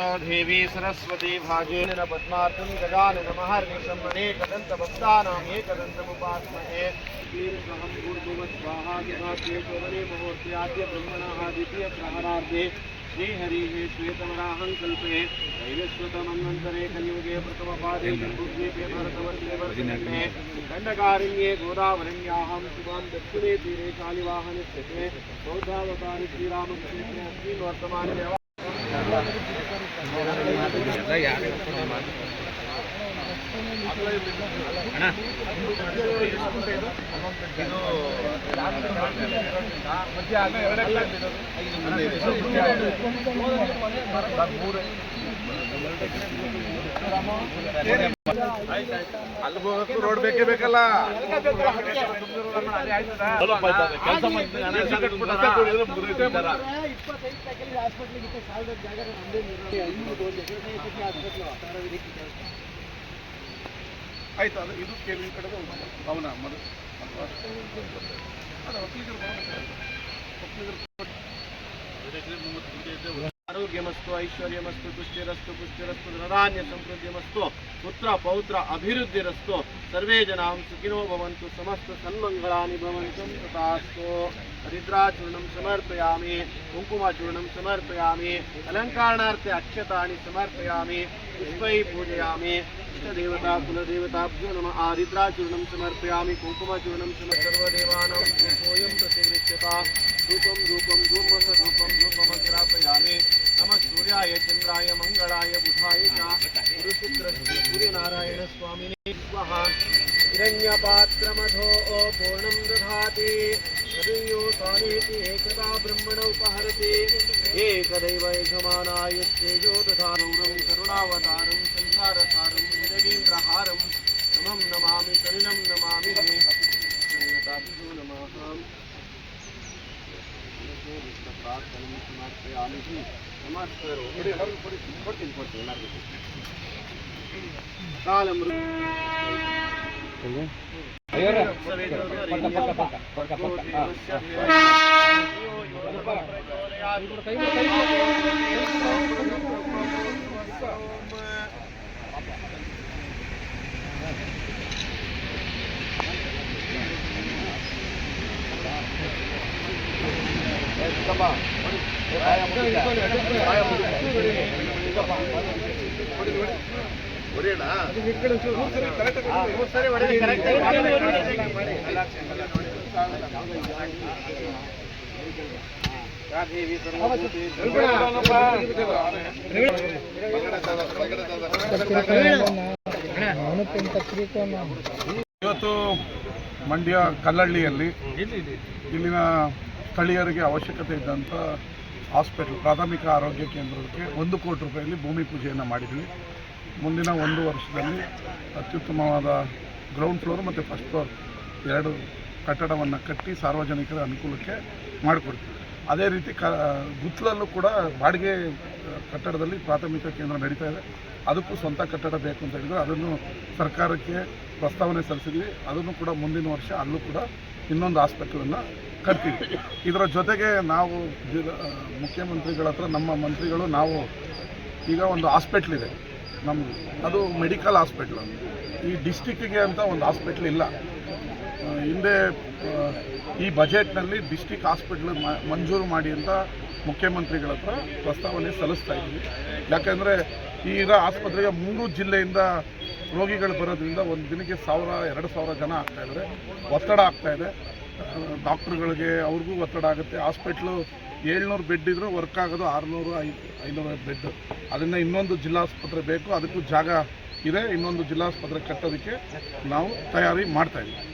प्रणो देवी सरस्वती भाजेन पद्मार्तं गजानन महर्निशं अनेकदन्तभक्तानाम् एकदन्तमुपास्महे ीर्षहं भूर्भुवस्वाहा केशवरे महोत्याद्य ब्रह्मणः द्वितीय प्रहरार्धे श्रीहरिः श्वेतवराहं कल्पे दैवस्वतमन्वन्तरे कलियुगे प्रथमपादे जम्बूद्वीपे भरतवर्षे वर्षे दण्डकारण्ये गोदावरण्यां शिवां दक्षिणे तीरे शालिवाहनस्थिते बौद्धावतारि श्रीरामक्षेत्रे अस्मिन् वर्तमाने ಅಲ್ಲಿ ಹೋಗಕ್ಕೆ ರೋಡ್ ಬೇಕೇ ಬೇಕಲ್ಲ. ಆಯ್ತು, ಅದು ಇದು ಕೇಳಿ ಕಡೆ ಭವನ आरोग्यमस्तु ऐश्वर्यमस्तु तुष्टिरस्तु पुष्टिरस्तु धनान्य समृद्धिमस्तु पुत्र पौत्र अभिवृद्धिरस्तु सर्वे जनां सुखिनो भवन्तु समस्त सन्मंगलानि भवन्तु तथास्तु हरिद्राचूर्णं समर्पयामि कुंकुमाचूर्णं समर्पयामि अलंकारणार्थे अक्षतानि समर्पयामि पुष्पैः पूजयामि इष्टदेवता कुलदेवताभ्यो नमः हरिद्राचूर्णं समर्पयामि कुंकुमाचूर्णं सर्वदेवानां धूपोऽयं प्रतिगृह्यता धूपं धूपं धूमसधूपं धूपमग्रापयामि नमः सूर्याय चंद्राय मंगलाय बुधाय च गुरुशुक्रस्य सूर्यनारायण स्वामिने स्वाहा हिरण्यपात्रमधो पूर्णं दधाति तदुयो सानेति एकदा ब्रह्मण उपहरति एकदैव यजमानाय तेजो दधानौरं करुणावतारं संसारसारं जगीन्द्रहारं नमं नमामि सलिलं नमामि देवताभ्यो नमः प्रार्थनं समर्पयामि ಇವತ್ತು ಮಂಡ್ಯ ಕಲ್ಲಳ್ಳಿಯಲ್ಲಿ ಇಲ್ಲಿನ ಸ್ಥಳೀಯರಿಗೆ ಅವಶ್ಯಕತೆ ಇದ್ದಂಥ ಹಾಸ್ಪಿಟಲ್ ಪ್ರಾಥಮಿಕ ಆರೋಗ್ಯ ಕೇಂದ್ರಕ್ಕೆ 1 ಕೋಟಿ ರೂಪಾಯಿಯಲ್ಲಿ ಭೂಮಿ ಪೂಜೆಯನ್ನು ಮಾಡಿದ್ವಿ. ಮುಂದಿನ 1 ವರ್ಷದಲ್ಲಿ ಅತ್ಯುತ್ತಮವಾದ ಗ್ರೌಂಡ್ ಫ್ಲೋರ್ ಮತ್ತು ಫಸ್ಟ್ ಫ್ಲೋರ್ 2 ಕಟ್ಟಡವನ್ನು ಕಟ್ಟಿ ಸಾರ್ವಜನಿಕರ ಅನುಕೂಲಕ್ಕೆ ಮಾಡಿಕೊಡ್ತೀವಿ. ಅದೇ ರೀತಿ ಗುತ್ತಲಲ್ಲೂ ಕೂಡ ಬಾಡಿಗೆ ಕಟ್ಟಡದಲ್ಲಿ ಪ್ರಾಥಮಿಕ ಕೇಂದ್ರ ನಡೀತಾ ಇದೆ. ಅದಕ್ಕೂ ಸ್ವಂತ ಕಟ್ಟಡ ಬೇಕು ಅಂತ ಹೇಳಿದ್ರು. ಅದನ್ನು ಸರ್ಕಾರಕ್ಕೆ ಪ್ರಸ್ತಾವನೆ ಸಲ್ಲಿಸಿದ್ವಿ. ಅದನ್ನು ಕೂಡ ಮುಂದಿನ ವರ್ಷ ಅಲ್ಲೂ ಕೂಡ ಇನ್ನೊಂದು ಹಾಸ್ಪಿಟಲನ್ನು ಕಟ್ತೀವಿ. ಇದರ ಜೊತೆಗೆ ನಾವು ಮುಖ್ಯಮಂತ್ರಿಗಳ ಹತ್ರ ನಮ್ಮ ಮಂತ್ರಿಗಳು ನಾವು ಈಗ ಒಂದು ಹಾಸ್ಪಿಟ್ಲ್ ಇದೆ ನಮ್ಮದು, ಅದು ಮೆಡಿಕಲ್ ಹಾಸ್ಪಿಟ್ಲು. ಈ ಡಿಸ್ಟಿಕ್ಕಿಗೆ ಅಂತ ಒಂದು ಹಾಸ್ಪಿಟ್ಲ್ ಇಲ್ಲ. ಹಿಂದೆ ಈ ಬಜೆಟ್ನಲ್ಲಿ ಡಿಸ್ಟಿಕ್ ಹಾಸ್ಪಿಟ್ಲ್ ಮಂಜೂರು ಮಾಡಿ ಅಂತ ಮುಖ್ಯಮಂತ್ರಿಗಳ ಹತ್ರ ಪ್ರಸ್ತಾವನೆ ಸಲ್ಲಿಸ್ತಾ ಇದ್ವಿ. ಯಾಕೆಂದರೆ ಈಗ ಆಸ್ಪತ್ರೆಗೆ 3 ಜಿಲ್ಲೆಯಿಂದ ರೋಗಿಗಳು ಬರೋದ್ರಿಂದ ಒಂದು ದಿನಕ್ಕೆ 1000-2000 ಜನ ಆಗ್ತಾಯಿದ್ದಾರೆ. ಒತ್ತಡ ಆಗ್ತಾಯಿದೆ ಡಾಕ್ಟ್ರುಗಳಿಗೆ, ಅವ್ರಿಗೂ ಒತ್ತಡ ಆಗುತ್ತೆ. ಹಾಸ್ಪಿಟ್ಲು 700 ಬೆಡ್ ಇದ್ದರೂ ವರ್ಕ್ ಆಗೋದು 600-500 ಬೆಡ್. ಅದನ್ನು ಇನ್ನೊಂದು ಜಿಲ್ಲಾಸ್ಪತ್ರೆ ಬೇಕು, ಅದಕ್ಕೂ ಜಾಗ ಇದೆ. ಇನ್ನೊಂದು ಜಿಲ್ಲಾಸ್ಪತ್ರೆ ಕಟ್ಟೋದಕ್ಕೆ ನಾವು ತಯಾರಿ ಮಾಡ್ತಾಯಿದ್ದೀವಿ.